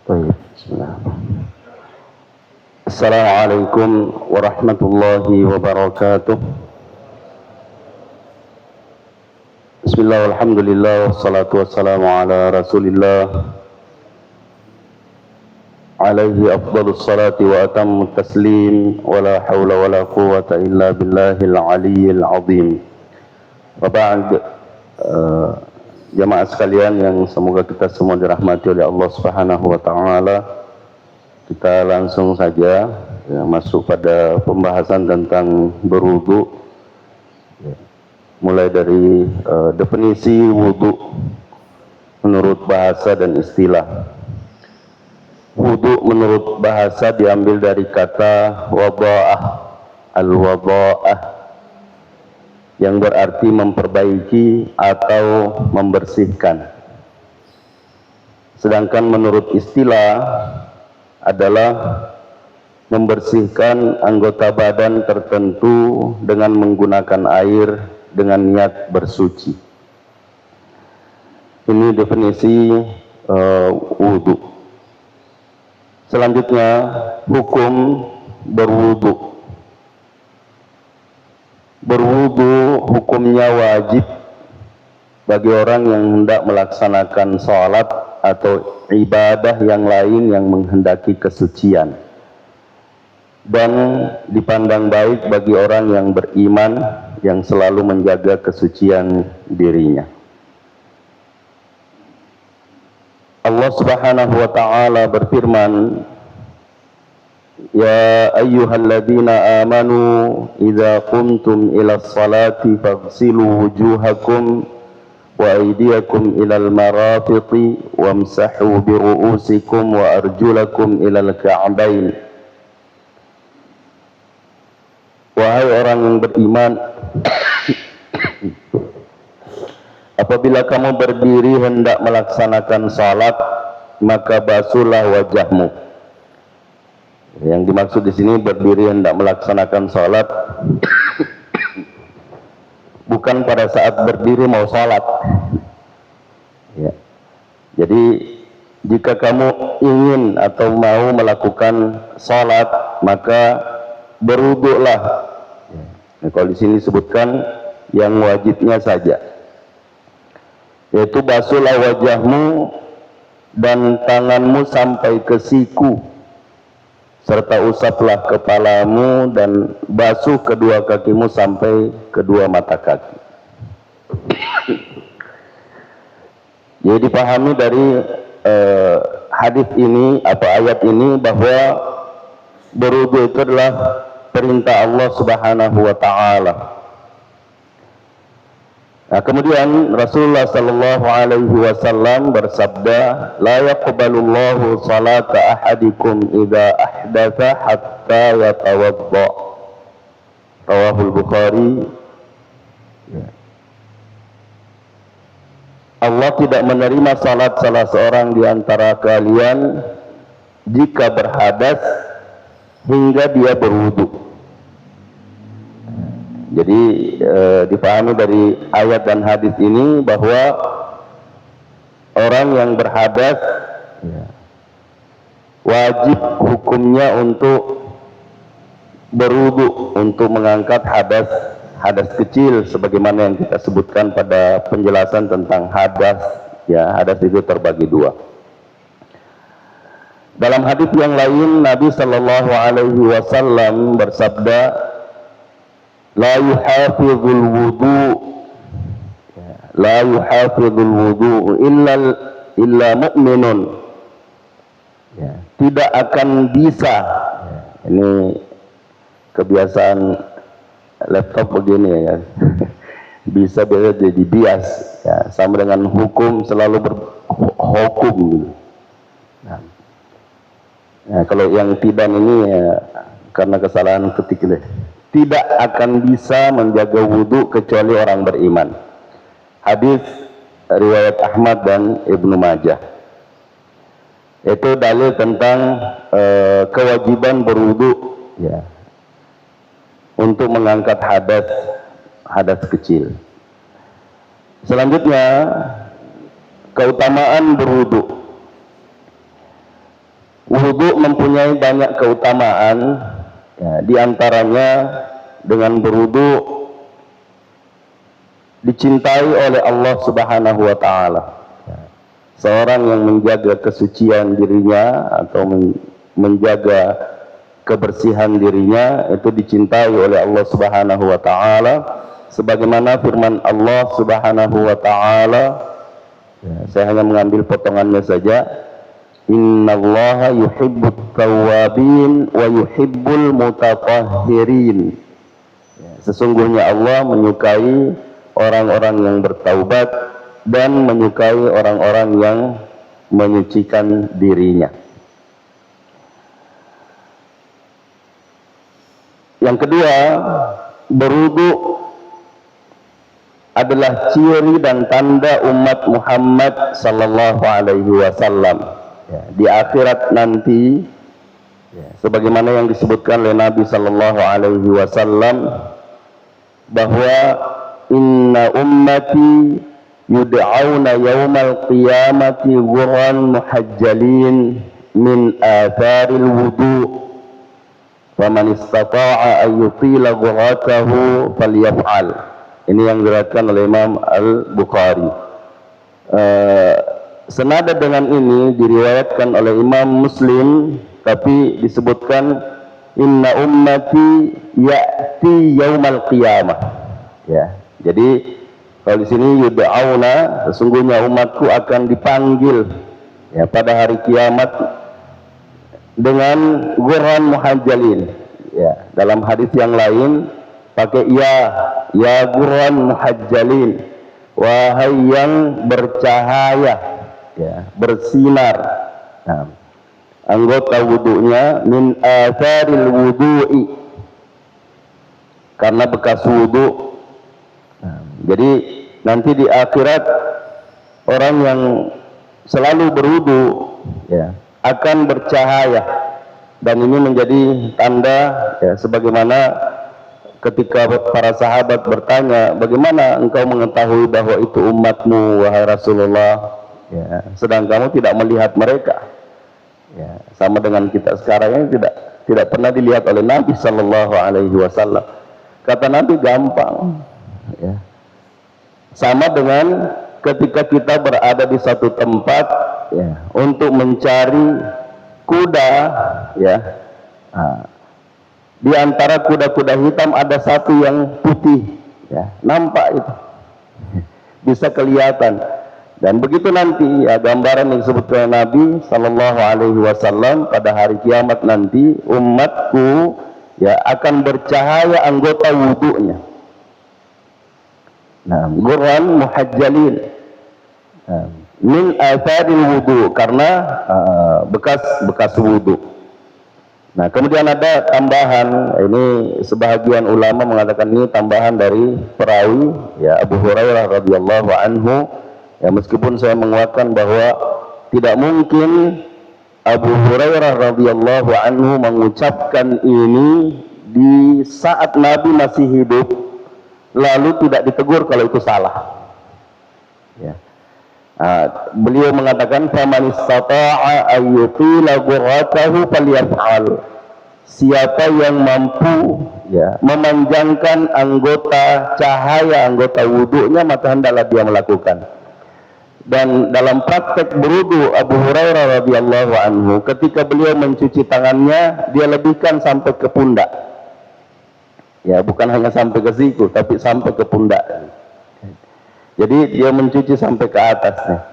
Baik, bismillah. Assalamualaikum warahmatullahi wabarakatuh. Bismillah, alhamdulillah, wassalatu wassalamu ala rasulillah alaihi afdalus salati wa atammu taslim wa la hawla wa la quwwata illa billahil aliyyil azim. Wa ba'd, jamaah sekalian yang semoga kita semua dirahmati oleh Allah Subhanahu wa taala. Kita langsung saja masuk pada pembahasan tentang berwudu. Mulai dari definisi wudu menurut bahasa dan istilah. Wudu menurut bahasa diambil dari kata wada'ah, al-wada'ah, yang berarti memperbaiki atau membersihkan. Sedangkan menurut istilah adalah membersihkan anggota badan tertentu dengan menggunakan air dengan niat bersuci. Ini definisi wudu. Selanjutnya, hukum berwudu. Berwudu hukumnya wajib bagi orang yang hendak melaksanakan sholat atau ibadah yang lain yang menghendaki kesucian, dan dipandang baik bagi orang yang beriman yang selalu menjaga kesucian dirinya. Allah Subhanahu wa ta'ala berfirman, Ya ayyuhalladzina amanu idza qumtum ilas salati faghsilu wujuhakum wa aydiyakum ilal marafiqi wamsahu bi ru'usikum wa arjulakum ilal ka'bain. Wahai orang yang beriman, apabila kamu berdiri hendak melaksanakan salat, maka basuhlah wajahmu. Yang dimaksud di sini berdiri hendak melaksanakan salat bukan pada saat berdiri mau salat. Ya. Jadi jika kamu ingin atau mau melakukan salat, maka berwuduklah. Nah, kalau di sini disebutkan yang wajibnya saja, yaitu basuhlah wajahmu dan tanganmu sampai ke siku, serta usaplah kepalamu dan basuh kedua kakimu sampai kedua mata kaki. Jadi dipahami dari hadis ini atau ayat ini bahwa berwudu itu adalah perintah Allah Subhanahu wa ta'ala. Nah, kemudian Rasulullah sallallahu alaihi wasallam bersabda, la yaqbalullahu salata ahadikum idza ahdatha hatta yatawadda. Rawahul Bukhari. Allah tidak menerima salat salah seorang di antara kalian jika berhadas hingga dia berwudu. Jadi dipahami dari ayat dan hadis ini bahwa orang yang berhadas wajib hukumnya untuk berwudu untuk mengangkat hadas kecil, sebagaimana yang kita sebutkan pada penjelasan tentang hadas. Ya, hadas itu terbagi dua. Dalam hadis yang lain Nabi Shallallahu Alaihi Wasallam bersabda, La yuhafizul wudu illa mu'minun. Ya, tidak akan bisa. Ini kebiasaan laptop begini ya. Bisa jadi bias ya, sama dengan hukum selalu berhukum. Nah, kalau yang tidak ini ya, karena kesalahan ketik deh. Tidak akan bisa menjaga wudu kecuali orang beriman. Hadis riwayat Ahmad dan Ibnu Majah. Itu dalil tentang kewajiban berwudu ya, untuk mengangkat hadas kecil. Selanjutnya, keutamaan berwudu. Berwudu mempunyai banyak keutamaan, ya, di antaranya dengan berwudu dicintai oleh Allah Subhanahu wa taala. Seorang yang menjaga kesucian dirinya atau menjaga kebersihan dirinya itu dicintai oleh Allah Subhanahu wa taala, sebagaimana firman Allah Subhanahu wa taala, ya, saya hanya mengambil potongannya saja. Innallaha yuhibbut tawwabin wa yuhibbul mutatahhirin. Ya, sesungguhnya Allah menyukai orang-orang yang bertaubat dan menyukai orang-orang yang menyucikan dirinya. Yang kedua, berwudu adalah ciri dan tanda umat Muhammad sallallahu alaihi wasallam. Ya, di akhirat nanti, ya, sebagaimana yang disebutkan oleh Nabi sallallahu alaihi wasallam bahwa inna ummati yud'auna yawmal qiyamati ghurran muhajjalin min atharil wudu' faman istata'a an yutila ghurratahu falyaf'al. Ini yang diriwayatkan oleh Imam Al-Bukhari. Senada dengan ini diriwayatkan oleh Imam Muslim, tapi disebutkan inna ummati ya'ti yaumal qiyamah. Ya, jadi kalau di sini yud'auna, sesungguhnya umatku akan dipanggil, ya, pada hari kiamat dengan ghurran muhajjalin. Ya, dalam hadis yang lain pakai ya ghurran muhajjalin, wahai yang bercahaya, ya, bersinar. Nah, anggota wudunya min atharil wudu'i, karena bekas wudu. Nah, jadi nanti di akhirat orang yang selalu berwudu, ya, akan bercahaya, dan ini menjadi tanda, ya, sebagaimana ketika para sahabat bertanya, bagaimana engkau mengetahui bahwa itu umatmu wahai Rasulullah, ya, sedang kamu tidak melihat mereka. Ya, sama dengan kita sekarang ini tidak pernah dilihat oleh Nabi Sallallahu Alaihi Wasallam. Kata Nabi, gampang. Ya. Sama dengan ketika kita berada di satu tempat, ya, untuk mencari kuda, ya, nah, di antara kuda-kuda hitam ada satu yang putih, ya, nampak itu, bisa kelihatan. Dan begitu nanti, ya, gambaran yang disebutkan Nabi Sallallahu Alaihi Wasallam pada hari kiamat nanti, umatku, ya, akan bercahaya anggota wudunya. Nah, ghurran muhajjalin, min atharil wudu, karena bekas wudu. Nah, kemudian ada tambahan, ini sebahagian ulama mengatakan ini tambahan dari perawi, ya, Abu Hurairah radhiyallahu anhu. Ya, meskipun saya menguatkan bahwa tidak mungkin Abu Hurairah radhiyallahu anhu mengucapkan ini di saat Nabi masih hidup, lalu tidak ditegur kalau itu salah. Ya. Beliau mengatakan faman istata'a ayyutila ghurratahu falyaf'al. Siapa yang mampu, ya, memanjangkan anggota cahaya anggota wudunya, maka hendaklah dia melakukan. Dan dalam praktek berwudu Abu Hurairah radhiyallahu anhu, ketika beliau mencuci tangannya, dia lebihkan sampai ke pundak. Ya, bukan hanya sampai ke siku, tapi sampai ke pundak. Jadi dia mencuci sampai ke atasnya.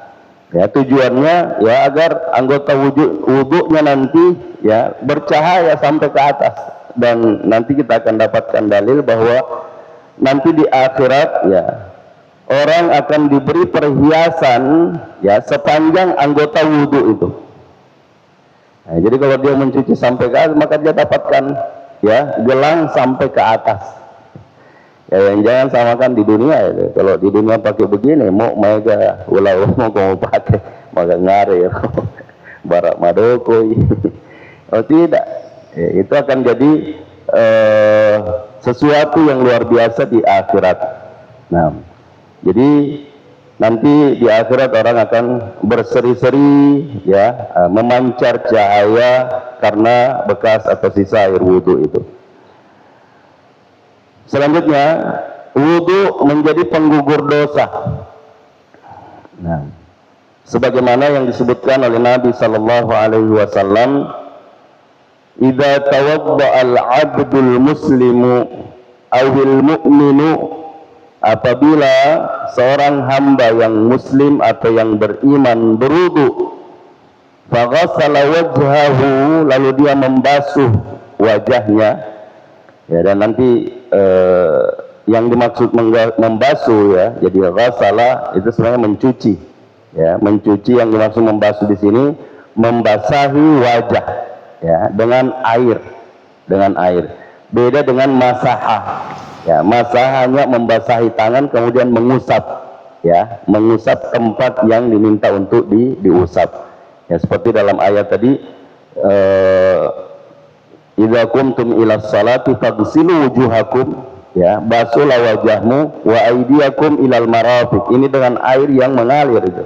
Ya, tujuannya, ya, agar anggota wudunya nanti, ya, bercahaya sampai ke atas. Dan nanti kita akan dapatkan dalil bahwa nanti di akhirat, ya, orang akan diberi perhiasan, ya, sepanjang anggota wudu itu. Nah, jadi kalau dia mencuci sampai ke atas, maka dia dapatkan, ya, gelang sampai ke atas. Ya, yang jangan samakan di dunia, ya. Kalau di dunia pakai begini, mau mega ulah mau kamu pakai maka ngare, ya, barak madokoi. Oh tidak, ya, itu akan jadi sesuatu yang luar biasa di akhirat. Nah, jadi Nanti di akhirat orang akan berseri-seri, ya, memancar cahaya karena bekas atau sisa air wudhu itu. Selanjutnya, wudhu menjadi penggugur dosa. Nah, sebagaimana yang disebutkan oleh Nabi Sallallahu Alaihi Wasallam, "Idza tawadda'a al-'abdul muslimu awil mu'minu," apabila seorang hamba yang muslim atau yang beriman berwudu, faghasala wajhahu, lalu dia membasuh wajahnya, ya, dan nanti yang dimaksud membasuh, ya, jadi ghasala itu sebenarnya mencuci, ya, mencuci. Yang dimaksud membasuh di sini membasahi wajah, ya, dengan air, beda dengan masahah. Ya, masah hanya membasahi tangan kemudian mengusap, ya, mengusap tempat yang diminta untuk diusap. Ya, seperti dalam ayat tadi, idza qumtum ila sholati faghsilu wujuhakum, ya, basuhlah wajahmu, wa aydiyakum ilal marafiq. Ini dengan air yang mengalir itu,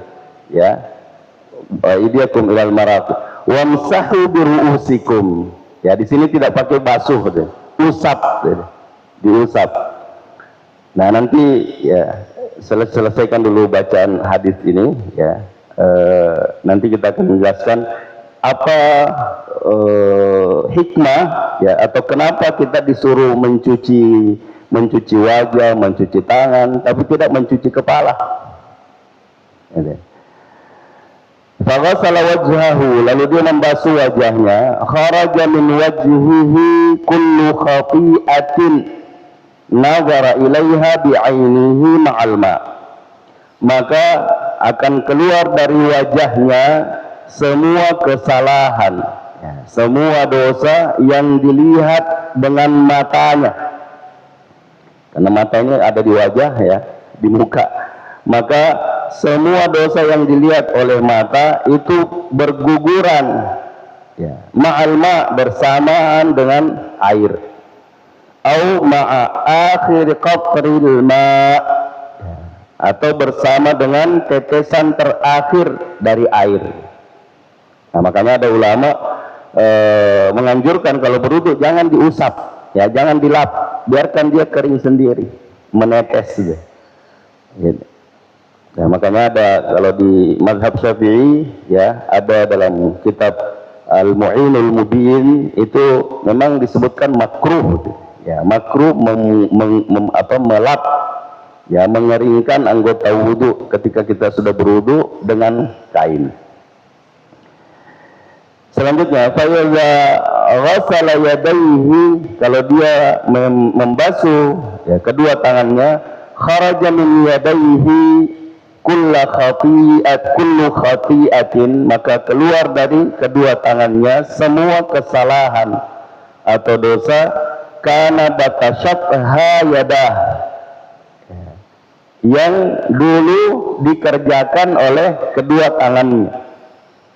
ya, wa aydiyakum ilal marafiq, wamsahu bi ru'usikum. Ya, di sini tidak pakai basuh, gitu. Usap, gitu. Diusap. Nah, nanti, ya, selesaikan dulu bacaan hadis ini, ya. Nanti kita akan menjelaskan apa hikmah, ya, atau kenapa kita disuruh mencuci wajah, mencuci tangan, tapi tidak mencuci kepala. Faghasala wajhahu, lalu dia membasuh wajahnya. Kharaja min wajhihi kullu khati'atin nazara ilaiha bi'ainihi ma'al ma', maka akan keluar dari wajahnya semua kesalahan, ya, semua dosa yang dilihat dengan matanya, karena matanya ada di wajah, ya, di muka. Maka semua dosa yang dilihat oleh mata itu berguguran, ya, ma'al ma', bersamaan dengan air, au ma'a akhir qatril ma', atau bersama dengan tetesan terakhir dari air. Nah, makanya ada ulama menganjurkan kalau berwudu jangan diusap, ya, jangan dilap, biarkan dia kering sendiri, menetes gitu. Nah, makanya ada kalau di mazhab Syafi'i, ya, ada dalam kitab Al-Mu'inul Mubin itu memang disebutkan makruh, ya, makruh melap, ya, mengeringkan anggota wudu ketika kita sudah berwudu dengan kain. Selanjutnya, fa'idza ghasala yadayhi, kalau dia membasuh, ya, kedua tangannya, kharaja min yadayhi kullu khati'atin, maka keluar dari kedua tangannya semua kesalahan atau dosa, kana batashatha yadah, yang dulu dikerjakan oleh kedua tangannya,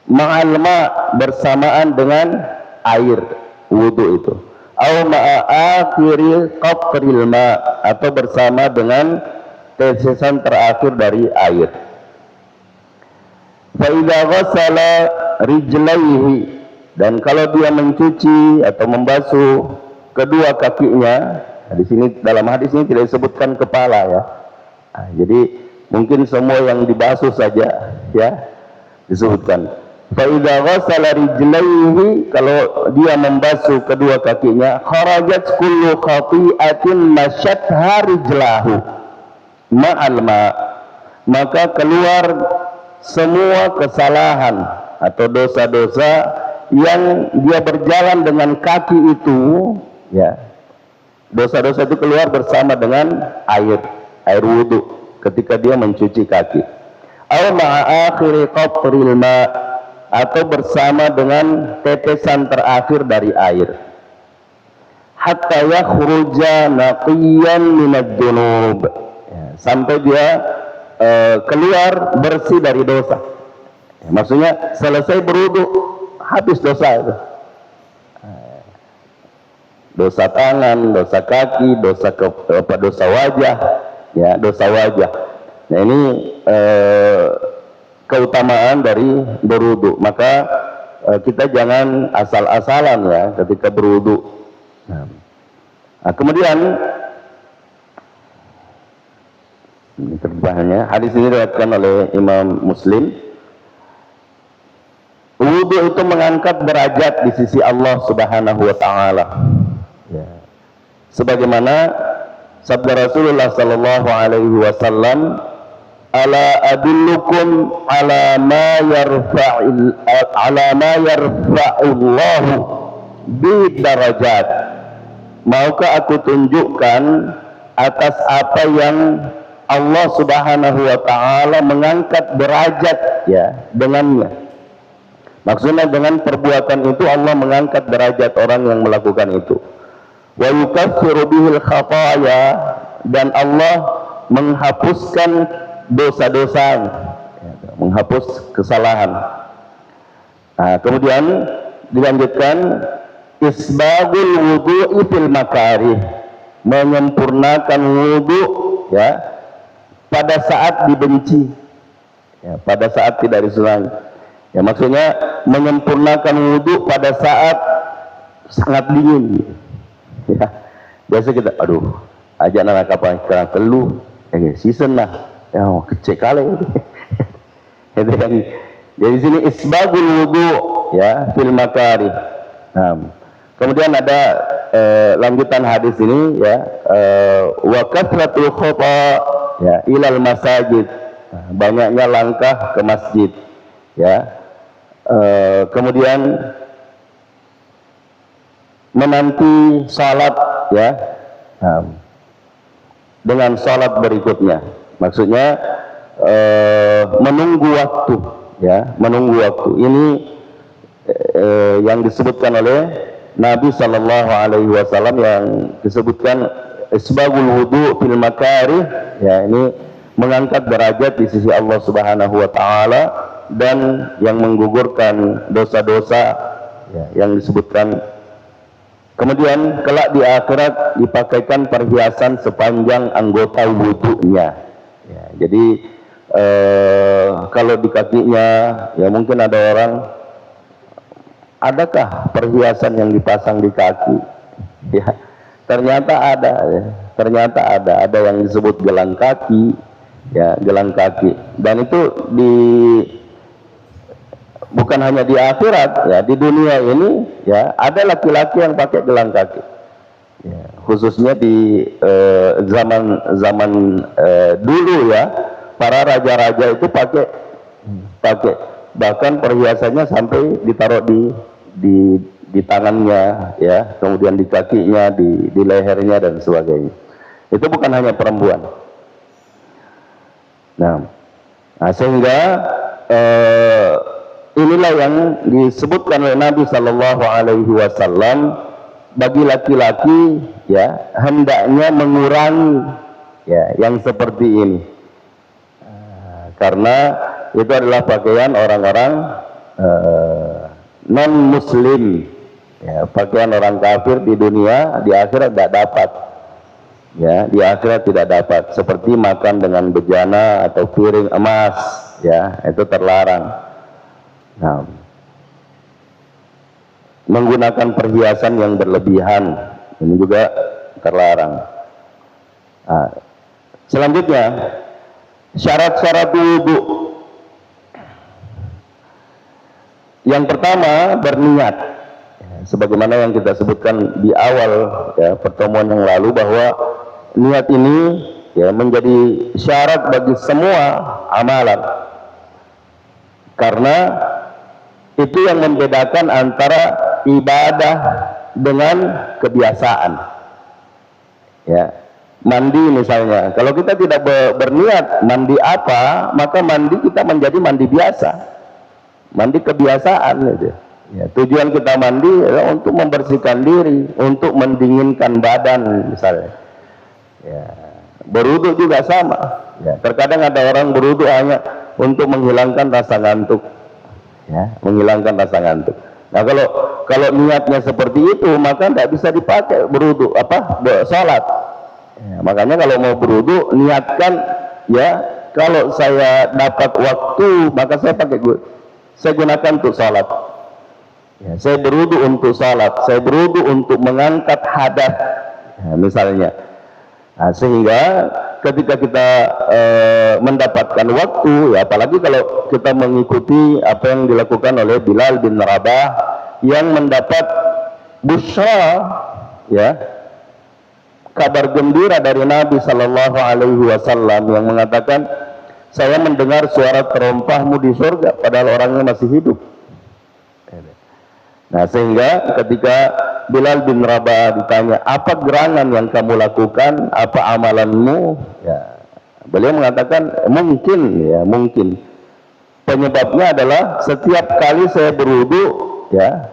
ma'al ma', bersamaan dengan air wudu itu, au ma'a akhiri qatril ma', atau bersama dengan tetesan terakhir dari air. Fa idza ghassala rijlaihi, dan kalau dia mencuci atau membasuh kedua kakinya, nah, di sini dalam hadis ini tidak disebutkan kepala, ya. Nah, jadi mungkin semua yang dibasuh saja, ya, disebutkan. Fa idza ghassala rijlaihi, kalau dia membasuh kedua kakinya, kharajat kullu khati'atin masyatha rijlahu ma'al ma', maka keluar semua kesalahan atau dosa-dosa yang dia berjalan dengan kaki itu, ya, dosa-dosa itu keluar bersama dengan air wudu ketika dia mencuci kaki. Au ma'a akhiri qatril ma', atau bersama dengan tetesan terakhir dari air. Hatta yakhruja naqiyan minad dunub, ya, sampai dia keluar bersih dari dosa. Ya, maksudnya selesai berwudu habis dosa itu. Dosa tangan, dosa kaki, dosa wajah, ya, dosa wajah. Nah ini keutamaan dari berwudu. Maka kita jangan asal-asalan ya ketika berwudu. Nah, kemudian ini terjemahannya, hadis ini diriwayatkan oleh Imam Muslim. Wudu itu mengangkat derajat di sisi Allah Subhanahu wa taala. Ya. Sebagaimana sabda Rasulullah sallallahu alaihi wasallam, "Ala adullukum ala ma yarfa'ullahu bi darajat." Maukah aku tunjukkan atas apa yang Allah Subhanahu wa taala mengangkat derajat ya dengannya. Maksudnya dengan perbuatan itu Allah mengangkat derajat orang yang melakukan itu. Wa yukaffiru bihil khataya, dan Allah menghapuskan dosa-dosa, menghapus kesalahan. Nah, kemudian dilanjutkan isbagul wudu'i fil makarih, menyempurnakan wudu ya pada saat dibenci, ya, pada saat tidak disenangi. Ya, maksudnya menyempurnakan wudhu pada saat sangat dingin. Ya, biasa kita, aduh, ajak anak kapal kerana telu, season lah, ya, kecil kali. Jadi sini isbagul wudhu, ya, fil makari. Nah, kemudian ada lanjutan hadis ini, ya, wa kasratul khata, ya, ilal masajid, nah, banyaknya langkah ke masjid, ya. Kemudian menanti salat ya dengan salat berikutnya, maksudnya menunggu waktu ya, menunggu waktu ini yang disebutkan oleh Nabi Shallallahu Alaihi Wasallam, yang disebutkan isbagul wudu fil makarih ya, ini mengangkat derajat di sisi Allah Subhanahu Wa Taala dan yang menggugurkan dosa-dosa ya, yang disebutkan. Kemudian kelak di akhirat dipakaikan perhiasan sepanjang anggota wudunya ya, jadi kalau di kakinya ya, mungkin ada orang, adakah perhiasan yang dipasang di kaki ya, ternyata ada ya, ternyata ada yang disebut gelang kaki ya, gelang kaki, dan itu bukan hanya di akhirat ya, di dunia ini ya ada laki-laki yang pakai gelang kaki ya, khususnya di zaman dulu ya, para raja-raja itu pakai bahkan perhiasannya sampai ditaruh di tangannya ya, kemudian di kakinya, di lehernya dan sebagainya. Itu bukan hanya perempuan. Nah sehingga inilah yang disebutkan oleh Nabi Shallallahu Alaihi Wasallam, bagi laki-laki ya hendaknya mengurangi ya yang seperti ini, karena itu adalah pakaian orang-orang non muslim ya, pakaian orang kafir di dunia, di akhirat tidak dapat ya, di akhirat tidak dapat, seperti makan dengan bejana atau piring emas ya, itu terlarang. Nah, menggunakan perhiasan yang berlebihan ini juga terlarang. Nah, selanjutnya syarat-syarat wudu. Yang pertama berniat, sebagaimana yang kita sebutkan di awal ya, pertemuan yang lalu, bahwa niat ini ya menjadi syarat bagi semua amalan, karena itu yang membedakan antara ibadah dengan kebiasaan. Ya, mandi misalnya, kalau kita tidak berniat mandi apa, maka mandi kita menjadi mandi biasa, mandi kebiasaan gitu. Ya, tujuan kita mandi adalah untuk membersihkan diri, untuk mendinginkan badan misalnya. Ya, berwudu juga sama. Ya, terkadang ada orang berwudu hanya untuk menghilangkan rasa ngantuk. Ya, menghilangkan rasa ngantuk. Nah, kalau niatnya seperti itu, maka tidak bisa dipakai berwudu salat. Ya, makanya kalau mau berwudu, niatkan ya kalau saya dapat waktu maka saya gunakan untuk salat. Ya, saya berwudu untuk salat, saya berwudu untuk mengangkat hadas, ya, misalnya. Nah, sehingga ketika kita mendapatkan waktu, ya apalagi kalau kita mengikuti apa yang dilakukan oleh Bilal bin Rabah yang mendapat busyra, ya, kabar gembira dari Nabi Sallallahu Alaihi Wasallam yang mengatakan, saya mendengar suara terompahmu di surga padahal orangnya masih hidup. Nah, sehingga ketika Bilal bin Rabah ditanya, apa gerangan yang kamu lakukan, apa amalanmu, ya, beliau mengatakan mungkin penyebabnya adalah setiap kali saya berwudu, ya,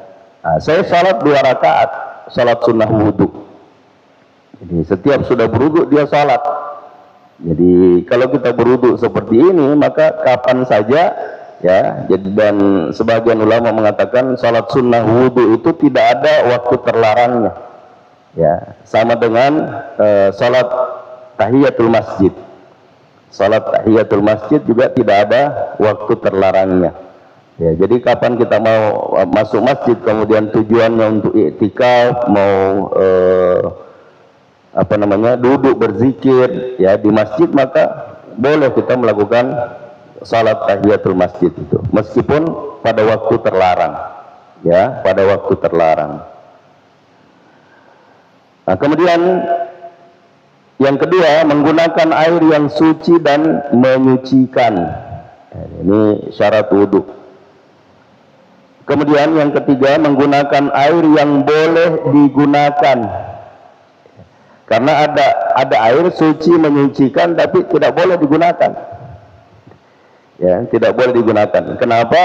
saya salat 2 rakaat, salat sunnah wudu. Jadi setiap sudah berwudu dia salat. Jadi kalau kita berwudu seperti ini maka kapan saja, ya. Jadi, dan sebagian ulama mengatakan salat sunnah wudu itu tidak ada waktu terlarangnya, ya, sama dengan salat tahiyatul masjid. Salat tahiyatul masjid juga tidak ada waktu terlarangnya, ya. Jadi kapan kita mau masuk masjid kemudian tujuannya untuk iktikaf, mau duduk berzikir, ya, di masjid, maka boleh kita melakukan salat tahiyatul masjid itu, meskipun pada waktu terlarang, ya, pada waktu terlarang. Nah, kemudian yang kedua, menggunakan air yang suci dan menyucikan. Ini syarat wudhu. Kemudian yang ketiga, menggunakan air yang boleh digunakan. Karena ada air suci menyucikan tapi tidak boleh digunakan. Ya, tidak boleh digunakan. Kenapa?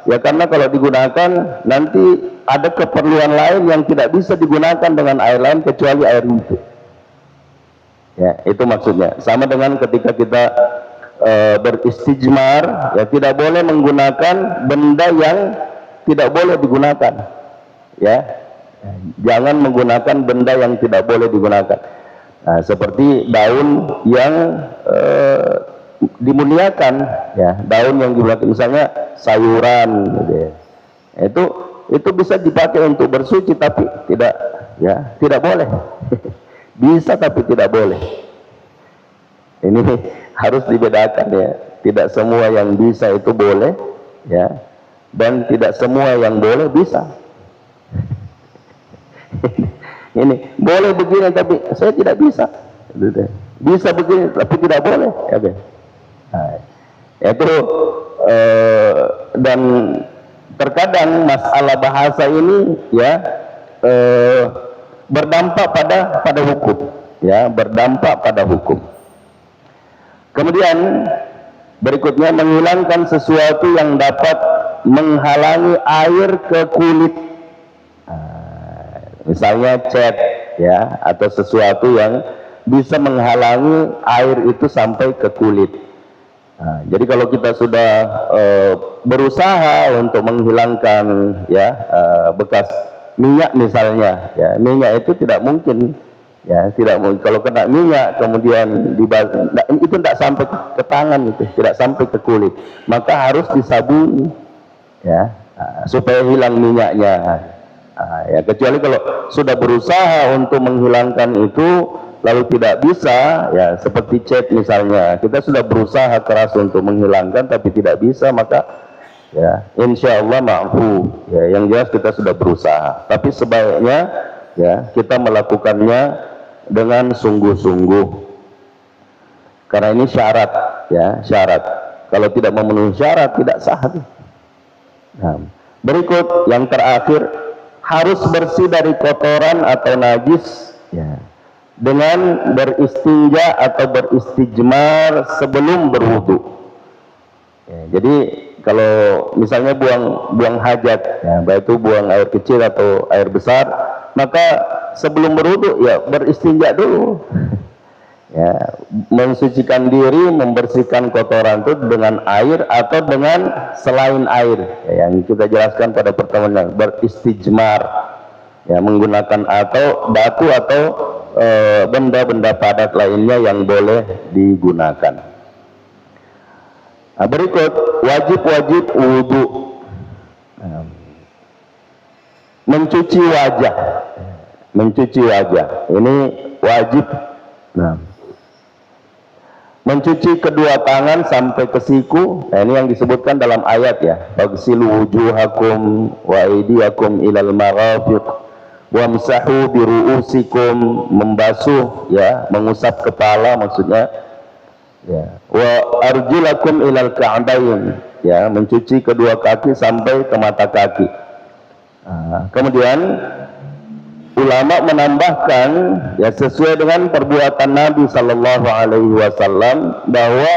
Ya karena kalau digunakan nanti ada keperluan lain yang tidak bisa digunakan dengan air lain kecuali air itu. Ya, itu maksudnya. Sama dengan ketika kita beristijmar, ya tidak boleh menggunakan benda yang tidak boleh digunakan. Ya. Jangan menggunakan benda yang tidak boleh digunakan. Nah, seperti daun yang dimuliakan, ya, daun yang digunakan, misalnya sayuran, gitu ya. Itu bisa dipakai untuk bersuci tapi tidak boleh. Bisa tapi tidak boleh. Ini harus dibedakan, ya. Tidak semua yang bisa itu boleh, ya, dan tidak semua yang boleh bisa. Ini boleh begini tapi saya tidak bisa, bisa begini tapi tidak boleh, ya, nah, itu dan terkadang masalah bahasa ini, ya, berdampak pada hukum, ya, berdampak pada hukum. Kemudian berikutnya, menghilangkan sesuatu yang dapat menghalangi air ke kulit. Misalnya cat, ya, atau sesuatu yang bisa menghalangi air itu sampai ke kulit. Nah, jadi kalau kita sudah berusaha untuk menghilangkan, ya, bekas minyak misalnya, ya, minyak itu tidak mungkin, ya, tidak mungkin kalau kena minyak kemudian itu tidak sampai ke tangan, itu tidak sampai ke kulit, maka harus disabuni, ya, supaya hilang minyaknya. Ya, kecuali kalau sudah berusaha untuk menghilangkan itu lalu tidak bisa, ya, seperti cat misalnya, kita sudah berusaha keras untuk menghilangkan tapi tidak bisa, maka, ya, insya Allah ma'fu, ya, yang jelas kita sudah berusaha, tapi sebaiknya, ya, kita melakukannya dengan sungguh-sungguh karena ini syarat, ya, syarat. Kalau tidak memenuhi syarat tidak sah. Nah, berikut yang terakhir, harus bersih dari kotoran atau najis, ya, dengan beristinja atau beristijmar sebelum berwudu. Ya, jadi kalau misalnya buang hajat, ya, baik itu buang air kecil atau air besar, maka sebelum berwudu, ya, beristinja dulu. Ya, mensucikan diri, membersihkan kotoran itu dengan air atau dengan selain air, ya, yang kita jelaskan pada pertemuan yang beristijmar, ya, menggunakan atau batu atau benda-benda padat lainnya yang boleh digunakan. Nah, berikut wajib-wajib wudhu. Mencuci wajah. Mencuci wajah. Ini wajib. Nah, mencuci kedua tangan sampai ke siku. Nah, ini yang disebutkan dalam ayat ya. Bagsilu wujuhakum wa aydiyakum ilal marafiq wamsahu biru'usikum, membasuh ya, mengusap kepala maksudnya. Ya, wa arjulakum ilal ka'bayn, ya, mencuci kedua kaki sampai ke mata kaki. Kemudian ulama menambahkan ya, sesuai dengan perbuatan Nabi Sallallahu Alaihi Wasallam, bahwa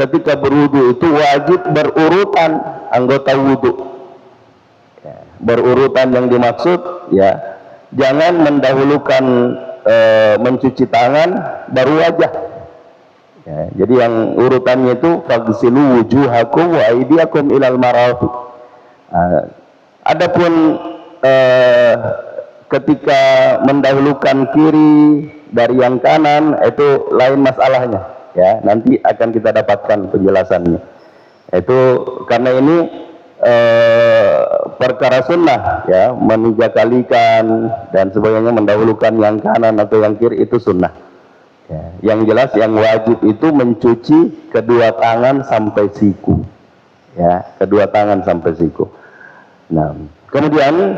ketika berwudu itu wajib berurutan anggota wudu. Ya, berurutan yang dimaksud ya, jangan mendahulukan mencuci tangan baru wajah. Ya, jadi yang urutannya itu fagsilu wujuhakum wa aydiyakum ilal marafiq. Adapun ketika mendahulukan kiri dari yang kanan itu lain masalahnya ya, nanti akan kita dapatkan penjelasannya. Itu karena ini perkara sunnah ya, menijakalikan dan sebagainya, mendahulukan yang kanan atau yang kiri itu sunnah. Ya, yang jelas yang wajib itu mencuci kedua tangan sampai siku, ya, kedua tangan sampai siku. Nah, kemudian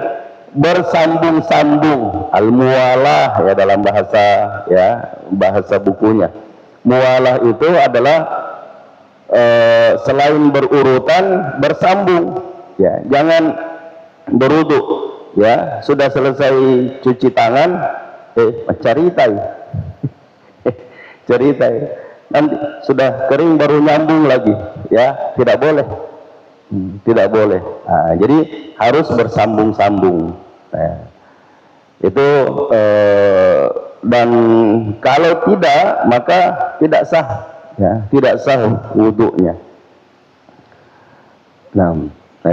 bersambung-sambung, al-muwalah ya dalam bahasa ya, bahasa bukunya. Muwalah itu adalah selain berurutan bersambung, ya, jangan berwudu ya, sudah selesai cuci tangan cerita cerita nanti sudah kering baru nyambung lagi ya, tidak boleh. Tidak boleh. Jadi harus bersambung-sambung. Itu dan kalau tidak maka tidak sah ya, tidak sah wudunya. Nah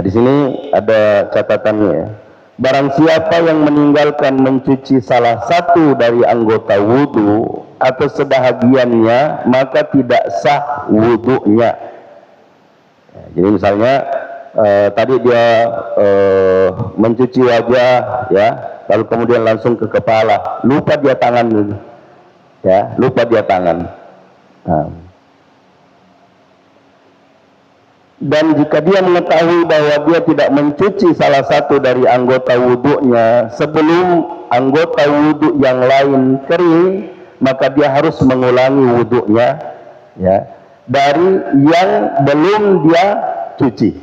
di sini ada catatannya ya. Barang siapa yang meninggalkan mencuci salah satu dari anggota wudu atau sebahagiannya, maka tidak sah wudunya. Ya, jadi misalnya tadi dia mencuci wajah ya, lalu kemudian langsung ke kepala, lupa dia tangan ya, lupa dia tangan. Dan jika dia mengetahui bahwa dia tidak mencuci salah satu dari anggota wudhunya sebelum anggota wudhu yang lain kering, maka dia harus mengulangi wudhunya ya, dari yang belum dia cuci.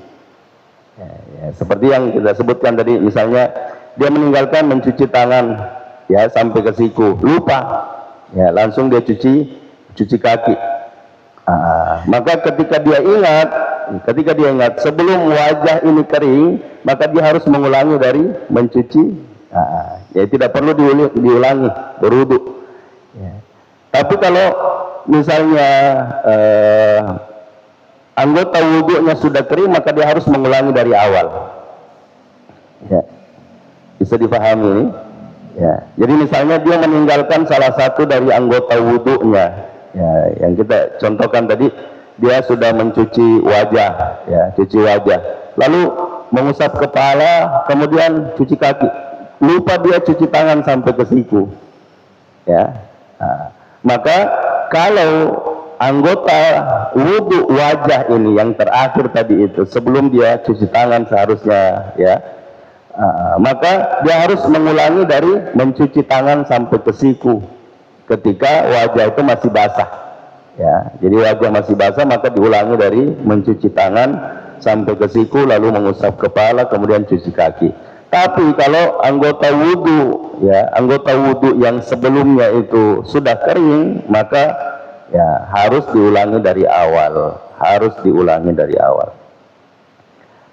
Ya, seperti yang kita sebutkan tadi, misalnya dia meninggalkan mencuci tangan ya sampai ke siku, lupa ya, langsung dia cuci kaki. Maka ketika dia ingat sebelum wajah ini kering, maka dia harus mengulangi dari mencuci. Ya tidak perlu diulangi berwudu ya. Tapi kalau misalnya anggota wudunya sudah kering, maka dia harus mengulangi dari awal ya. Bisa dipahami ya. Jadi misalnya dia meninggalkan salah satu dari anggota wudunya ya, yang kita contohkan tadi, dia sudah mencuci wajah ya, cuci wajah, lalu mengusap kepala, kemudian cuci kaki, lupa dia cuci tangan sampai ke siku ya. Maka kalau anggota wudu wajah ini yang terakhir tadi itu, sebelum dia cuci tangan seharusnya ya, maka dia harus mengulangi dari mencuci tangan sampai ke siku ketika wajah itu masih basah ya. Jadi wajah masih basah, maka diulangi dari mencuci tangan sampai ke siku, lalu mengusap kepala, kemudian cuci kaki. Tapi kalau anggota wudu ya, anggota wudu yang sebelumnya itu sudah kering, maka ya harus diulangi dari awal, harus diulangi dari awal.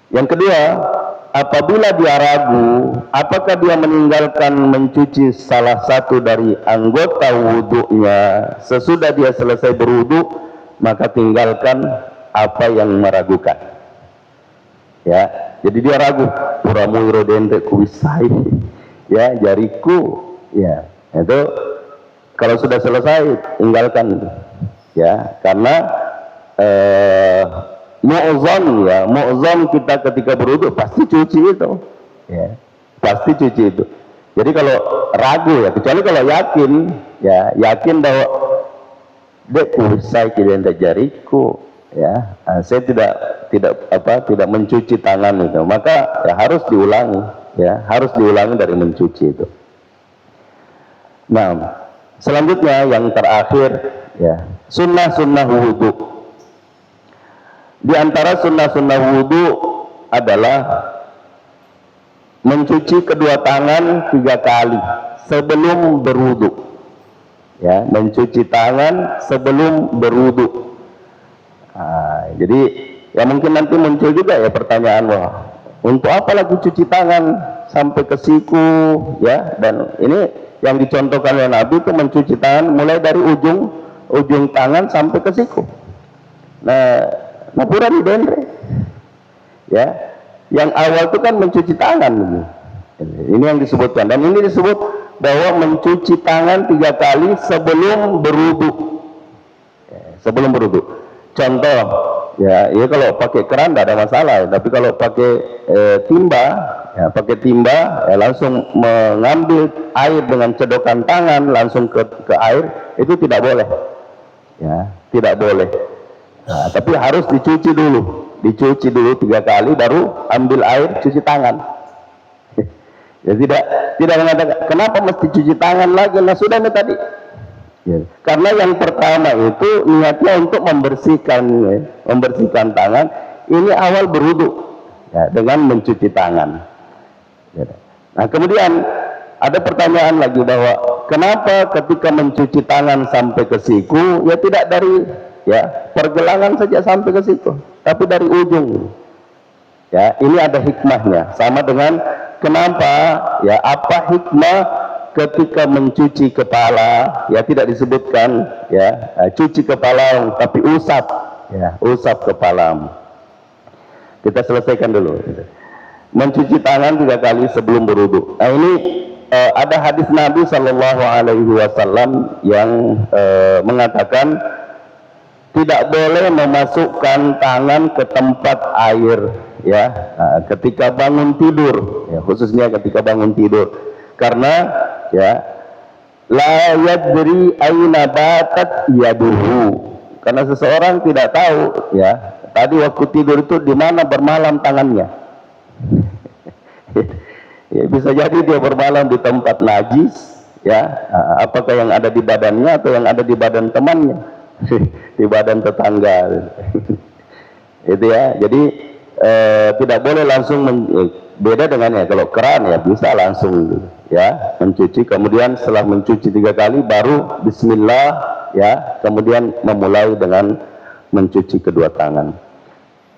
Yang kedua, apabila dia ragu apakah dia meninggalkan mencuci salah satu dari anggota wudunya sesudah dia selesai berwudu, maka tinggalkan apa yang meragukan ya. Jadi dia ragu, puramuiro dente kuisai ya, jariku ya, itu kalau sudah selesai tinggalkan ya, karena mu'zam kita ketika berwudu pasti cuci itu, ya, pasti cuci itu. Jadi kalau ragu ya, kecuali kalau yakin, ya, yakin bahwa dek usai tidak jariku, ya, saya tidak mencuci tangan itu, maka ya harus diulangi, ya, harus diulangi dari mencuci itu. Nah, selanjutnya yang terakhir, ya, sunnah wudu. Di antara sunnah wudu adalah mencuci kedua tangan 3 kali sebelum berwudu. Ya, mencuci tangan sebelum berwudu. Jadi ya mungkin nanti muncul juga ya pertanyaan, wah, untuk apa lagi cuci tangan sampai ke siku, ya? Dan ini yang dicontohkan oleh Nabi itu mencuci tangan mulai dari ujung tangan sampai ke siku. Nah pura di dendre, ya. Yang awal itu kan mencuci tangan, ini yang disebutkan, dan ini disebut bahwa mencuci tangan 3 kali sebelum berwudu, sebelum berwudu. Contoh, ya kalau pakai keran tidak ada masalah, tapi kalau pakai timba, ya langsung mengambil air dengan cedokan tangan langsung ke air, itu tidak boleh, ya, tidak boleh. Nah, tapi harus dicuci dulu 3 kali baru ambil air cuci tangan. Ya tidak mengatakan kenapa mesti cuci tangan lagi, nah sudah nih tadi. Ya. Karena yang pertama itu niatnya untuk membersihkan tangan, ini awal berwudu, ya, dengan mencuci tangan. Ya. Nah kemudian ada pertanyaan lagi bahwa kenapa ketika mencuci tangan sampai ke siku, ya tidak dari, ya, pergelangan saja sampai ke situ, tapi dari ujung. Ya, ini ada hikmahnya. Sama dengan kenapa, ya, apa hikmah ketika mencuci kepala, ya, tidak disebutkan, ya, cuci kepala, tapi usap, ya, usap kepala. Kita selesaikan dulu. Mencuci tangan 3 kali sebelum berwudu. Nah ini ada hadis Nabi Shallallahu Alaihi Wasallam yang mengatakan tidak boleh memasukkan tangan ke tempat air, ya, ketika bangun tidur, ya, khususnya ketika bangun tidur, karena, ya, la yadri aina batat yaduhu, karena seseorang tidak tahu, ya, tadi waktu tidur itu di mana bermalam tangannya. Ya, bisa jadi dia bermalam di tempat najis, ya, apakah yang ada di badannya atau yang ada di badan temannya, di badan tetangga. Itu, ya, jadi tidak boleh langsung beda dengan, ya, kalau keran, ya, bisa langsung, ya, mencuci, kemudian setelah mencuci 3 kali baru bismillah, ya, kemudian memulai dengan mencuci kedua tangan.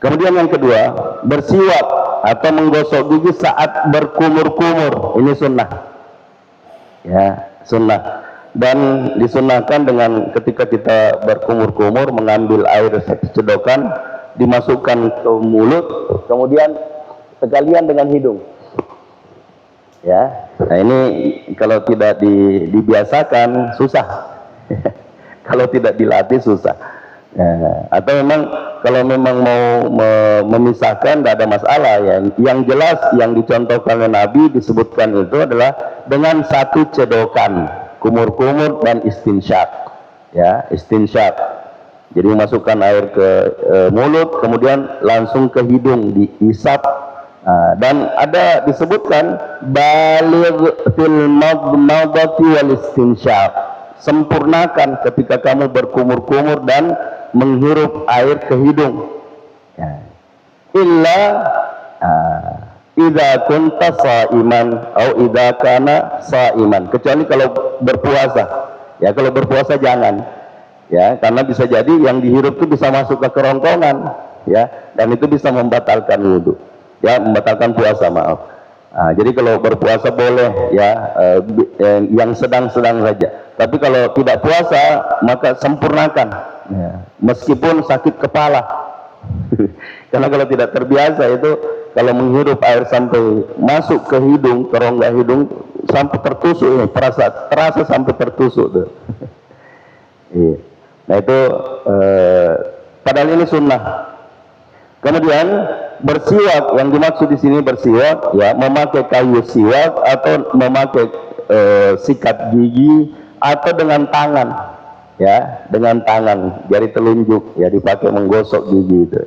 Kemudian yang kedua, bersiwak atau menggosok gigi saat berkumur-kumur, ini sunnah, ya, sunnah. Dan disunnahkan dengan ketika kita berkumur-kumur mengambil air sedokan, dimasukkan ke mulut, kemudian sekalian dengan hidung, ya. Nah ini kalau tidak dibiasakan susah. Kalau tidak dilatih susah, ya. Atau memang kalau memang mau memisahkan tidak ada masalah, ya. Yang jelas yang dicontohkan oleh Nabi disebutkan itu adalah dengan 1 cedokan, kumur-kumur dan istinsyak, ya, istinsyak. Jadi memasukkan air ke mulut, kemudian langsung ke hidung dihisap. Dan ada disebutkan baligh fil madmadati wal istinsyak, sempurnakan ketika kamu berkumur-kumur dan menghirup air ke hidung, ya. Illa idza kunta shaiman atau idza kana shaiman, kecuali kalau berpuasa, ya, kalau berpuasa jangan, ya, karena bisa jadi yang dihirup itu bisa masuk ke kerongkongan, ya, dan itu bisa membatalkan wudu, ya, membatalkan puasa, maaf. Jadi kalau berpuasa boleh, ya, yang sedang-sedang saja, tapi kalau tidak puasa maka sempurnakan, ya, meskipun sakit kepala. Karena kalau tidak terbiasa itu, kalau menghirup air sampai masuk ke hidung, ke rongga hidung sampai tertusuk, ya, terasa sampai tertusuk tuh. Nah itu padahal ini sunnah. Kemudian bersiwak, yang dimaksud di sini bersiwak ya memakai kayu siwak atau memakai sikat gigi atau dengan tangan ya, dengan tangan jari telunjuk ya dipakai menggosok gigi itu.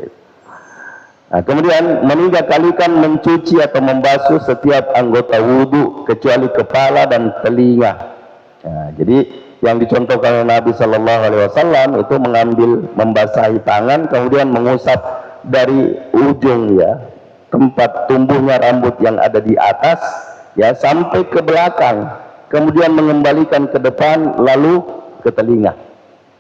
Nah, kemudian meninggalkan mencuci atau membasuh setiap anggota wudhu kecuali kepala dan telinga. Nah, jadi yang dicontohkan oleh Nabi Shallallahu Alaihi Wasallam itu mengambil membasahi tangan kemudian mengusap dari ujung ya tempat tumbuhnya rambut yang ada di atas ya sampai ke belakang, kemudian mengembalikan ke depan lalu ke telinga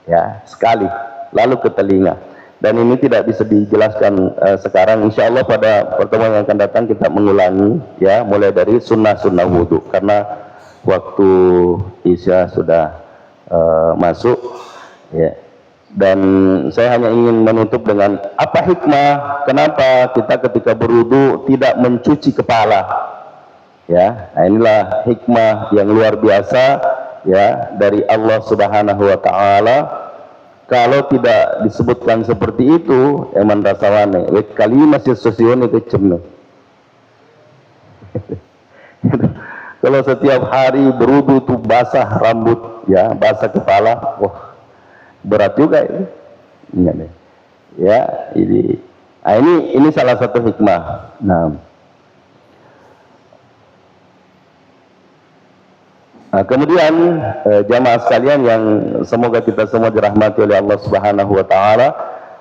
ya sekali, lalu ke telinga. Dan ini tidak bisa dijelaskan sekarang. Insya Allah pada pertemuan yang akan datang kita mengulangi ya mulai dari sunnah-sunnah wudhu karena waktu Isya sudah masuk ya. Dan saya hanya ingin menutup dengan apa hikmah kenapa kita ketika berwudu tidak mencuci kepala ya. Nah, inilah hikmah yang luar biasa ya dari Allah Subhanahu wa taala. Kalau tidak disebutkan seperti itu eman rasawane kalimat sosione kecemne. Kalau setiap hari berwudu tuh basah rambut ya, basah kepala, wah berat juga ini. Ya, ini salah satu hikmah. Nah, kemudian jamaah sekalian yang semoga kita semua dirahmati oleh Allah Subhanahu wa taala,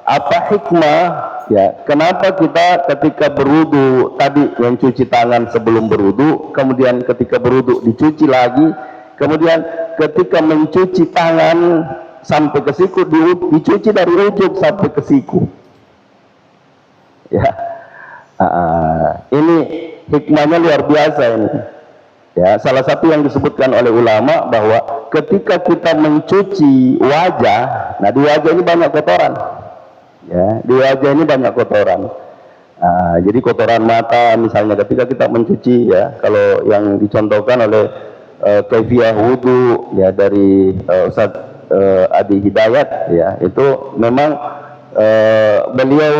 apa hikmah ya kenapa kita ketika berwudu tadi mencuci tangan sebelum berwudu, kemudian ketika berwudu dicuci lagi, kemudian ketika mencuci tangan sampai ke siku dicuci dari ujung sampai ke siku ya. Ini hikmahnya luar biasa ini ya. Salah satu yang disebutkan oleh ulama bahwa ketika kita mencuci wajah, nah di wajah ini banyak kotoran ya, di wajah ini banyak kotoran. Jadi kotoran mata misalnya ketika kita mencuci ya, kalau yang dicontohkan oleh kaifiyah wudu ya dari Ustaz Adi Hidayat ya, itu memang beliau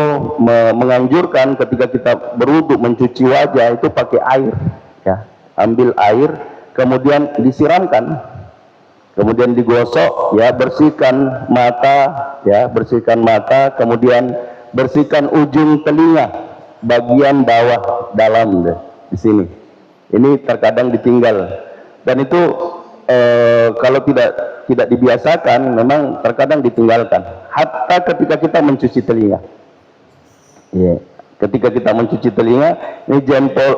menganjurkan ketika kita berwudu mencuci wajah itu pakai air ya, ambil air kemudian disiramkan, kemudian digosok ya, bersihkan mata ya, bersihkan mata, kemudian bersihkan ujung telinga bagian bawah dalam deh, di sini. Ini terkadang ditinggal dan itu kalau tidak dibiasakan memang terkadang ditinggalkan. Hatta ketika kita mencuci telinga, yeah. Ketika kita mencuci telinga, ini jempol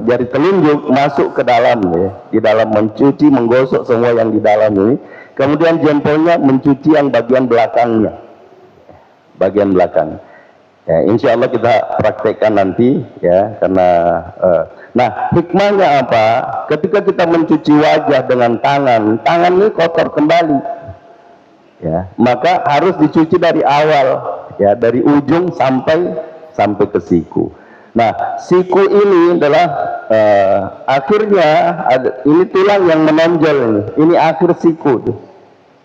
jari telunjuk masuk ke dalam ya, di dalam mencuci menggosok semua yang di dalam ini. Kemudian jempolnya mencuci yang bagian belakangnya, bagian belakang. Ya, insya Allah kita praktekkan nanti ya, karena nah hikmahnya apa? Ketika kita mencuci wajah dengan tangan ini kotor kembali ya, maka harus dicuci dari awal ya, dari ujung sampai ke siku. Nah, siku ini adalah akhirnya ini tulang yang menonjol ini akhir siku tuh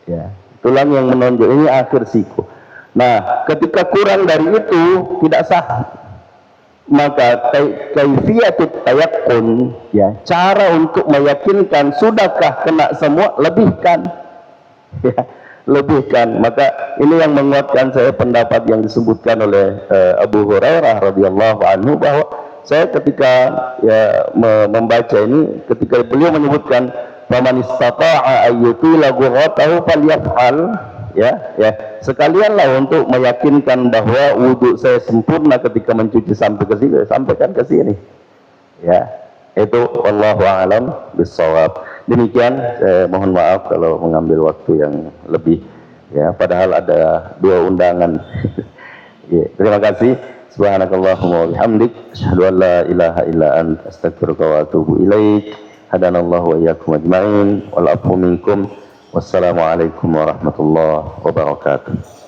ya, tulang yang menonjol ini akhir siku. Nah, ketika kurang dari itu tidak sah, maka kaifiyatut tayaqqun ya, cara untuk meyakinkan sudahkah kena semua, lebihkan ya, lebihkan. Maka ini yang menguatkan saya pendapat yang disebutkan oleh Abu Hurairah radhiyallahu anhu, bahwa saya ketika ya membaca ini, ketika beliau menyebutkan faman istata'a ayyutila ghurratahu falyaf'al ya, sekalianlah untuk meyakinkan bahwa wudhu saya sempurna ketika mencuci sampai ke sini, sampaikan ke sini ya. Itu wallahu a'lam bissawab. Demikian, saya mohon maaf kalau mengambil waktu yang lebih ya, padahal ada 2 undangan. Ya, terima kasih. Subhanakallahumma wa bihamdik, asyhadu an la ilaha illa anta, astaghfiruka wa atubu ilaik. Hadanallahu wa iyyakum ajmain wal afu minkum. Wassalamualaikum warahmatullahi wabarakatuh.